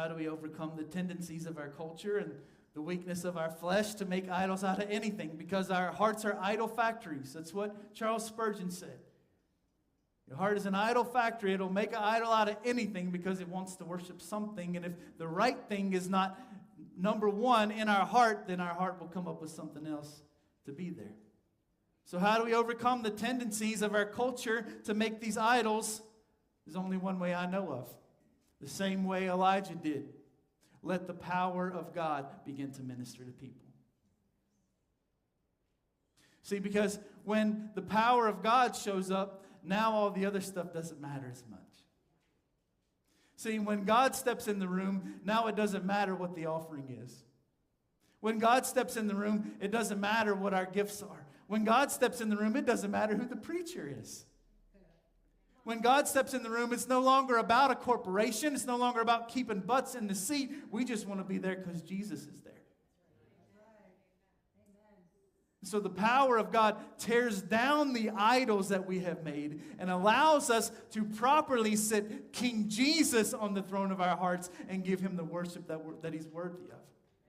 how do we overcome the tendencies of our culture and the weakness of our flesh to make idols out of anything? Because our hearts are idol factories. That's what Charles Spurgeon said. Your heart is an idol factory. It'll make an idol out of anything because it wants to worship something. And if the right thing is not number one in our heart, then our heart will come up with something else to be there. So how do we overcome the tendencies of our culture to make these idols? There's only one way I know of. The same way Elijah did. Let the power of God begin to minister to people. See, because when the power of God shows up, now all the other stuff doesn't matter as much. See, when God steps in the room, now it doesn't matter what the offering is. When God steps in the room, it doesn't matter what our gifts are. When God steps in the room, it doesn't matter who the preacher is. When God steps in the room, it's no longer about a corporation. It's no longer about keeping butts in the seat. We just want to be there because Jesus is there. So the power of God tears down the idols that we have made and allows us to properly sit King Jesus on the throne of our hearts and give him the worship that he's worthy of.